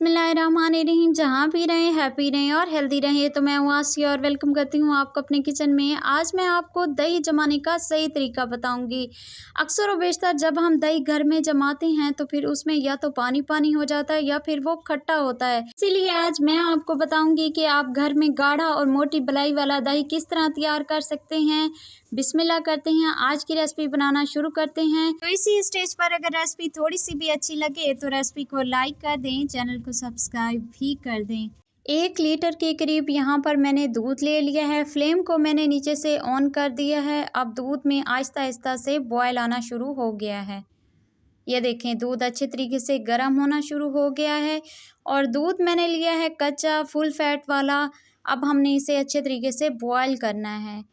बिस्मिल्लाहिर्रहमानिर्रहीम। जहाँ भी रहें हैप्पी रहें और हेल्दी रहें। तो मैं हूँ आसिया और वेलकम करती हूँ आपको अपने किचन में। आज मैं आपको दही जमाने का सही तरीका बताऊँगी। अक्सर व बेशतर जब हम दही घर में जमाते हैं तो फिर उसमें या तो पानी पानी हो जाता है या फिर वो खट्टा होता है। इसीलिए आज मैं आपको बताऊँगी कि आप घर में गाढ़ा और मोटी मलाई वाला दही किस तरह तैयार कर सकते हैं। बिस्मिल्लाह करते हैं, आज की रेसिपी बनाना शुरू करते हैं। तो इसी स्टेज पर अगर रेसिपी थोड़ी सी भी अच्छी लगे तो रेसिपी को लाइक कर दें, चैनल को सब्सक्राइब भी कर दें। 1 लीटर के करीब यहाँ पर मैंने दूध ले लिया है। फ्लेम को मैंने नीचे से ऑन कर दिया है। अब दूध में आहिस्ता आहिस्ता से बॉयल आना शुरू हो गया है। ये देखें, दूध अच्छे तरीके से गर्म होना शुरू हो गया है और दूध मैंने लिया है कच्चा फुल फैट वाला। अब हमने इसे अच्छे तरीके से बॉयल करना है।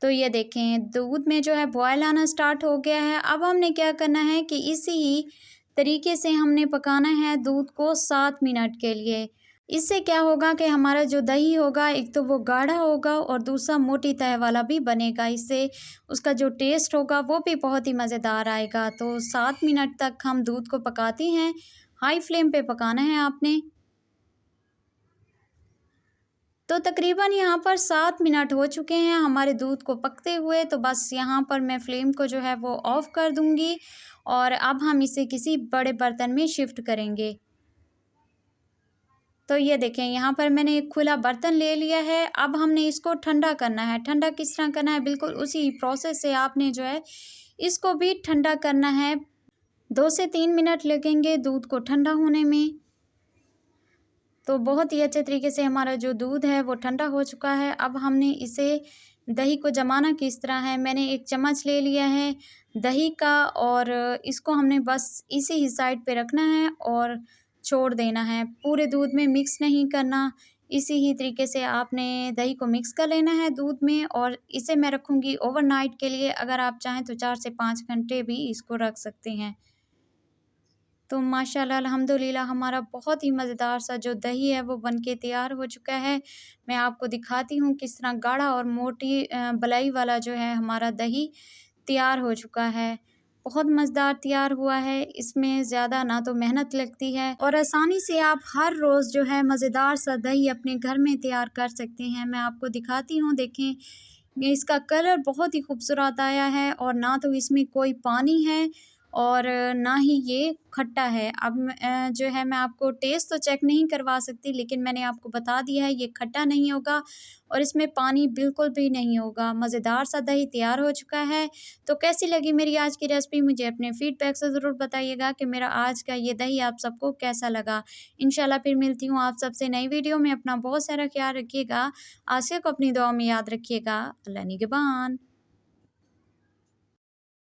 तो ये देखें, दूध में जो है बॉयल आना स्टार्ट हो गया है। अब हमने क्या करना है कि इसी ही तरीके से हमने पकाना है दूध को 7 मिनट के लिए। इससे क्या होगा कि हमारा जो दही होगा, एक तो वो गाढ़ा होगा और दूसरा मोटी तह वाला भी बनेगा। इससे उसका जो टेस्ट होगा वो भी बहुत ही मज़ेदार आएगा। तो 7 मिनट तक हम दूध को पकाते हैं। हाई फ्लेम पे पकाना है आपने। तो तकरीबन यहाँ पर 7 मिनट हो चुके हैं हमारे दूध को पकते हुए। तो बस यहाँ पर मैं फ्लेम को जो है वो ऑफ़ कर दूँगी और अब हम इसे किसी बड़े बर्तन में शिफ्ट करेंगे। तो ये देखें, यहाँ पर मैंने एक खुला बर्तन ले लिया है। अब हमने इसको ठंडा करना है। ठंडा किस तरह करना है, बिल्कुल उसी प्रोसेस से आपने जो है इसको भी ठंडा करना है। 2 से 3 मिनट लगेंगे दूध को ठंडा होने में। तो बहुत ही अच्छे तरीके से हमारा जो दूध है वो ठंडा हो चुका है। अब हमने इसे दही को जमाना किस तरह है, मैंने एक चम्मच ले लिया है दही का और इसको हमने बस इसी ही साइड पे रखना है और छोड़ देना है। पूरे दूध में मिक्स नहीं करना। इसी ही तरीके से आपने दही को मिक्स कर लेना है दूध में और इसे मैं रखूँगी ओवरनाइट के लिए। अगर आप चाहें तो 4 से 5 घंटे भी इसको रख सकते हैं। तो माशाल्लाह अल्हम्दुलिल्लाह हमारा बहुत ही मज़ेदार सा जो दही है वो बनके तैयार हो चुका है। मैं आपको दिखाती हूँ किस तरह गाढ़ा और मोटी मलाई वाला जो है हमारा दही तैयार हो चुका है। बहुत मज़ेदार तैयार हुआ है। इसमें ज़्यादा ना तो मेहनत लगती है और आसानी से आप हर रोज़ जो है मज़ेदार सा दही अपने घर में तैयार कर सकते हैं। मैं आपको दिखाती हूँ, देखें ये इसका कलर बहुत ही खूबसूरत आया है और ना तो इसमें कोई पानी है और ना ही ये खट्टा है। अब जो है मैं आपको टेस्ट तो चेक नहीं करवा सकती, लेकिन मैंने आपको बता दिया है ये खट्टा नहीं होगा और इसमें पानी बिल्कुल भी नहीं होगा। मज़ेदार सा दही तैयार हो चुका है। तो कैसी लगी मेरी आज की रेसिपी, मुझे अपने फीडबैक से ज़रूर बताइएगा कि मेरा आज का ये दही आप सबको कैसा लगा। इंशाल्लाह फिर मिलती हूँ आप सबसे नई वीडियो में। अपना बहुत सारा ख्याल रखिएगा। आसिया को अपनी दुआ में याद रखिएगा। अल्लाह निगहबान।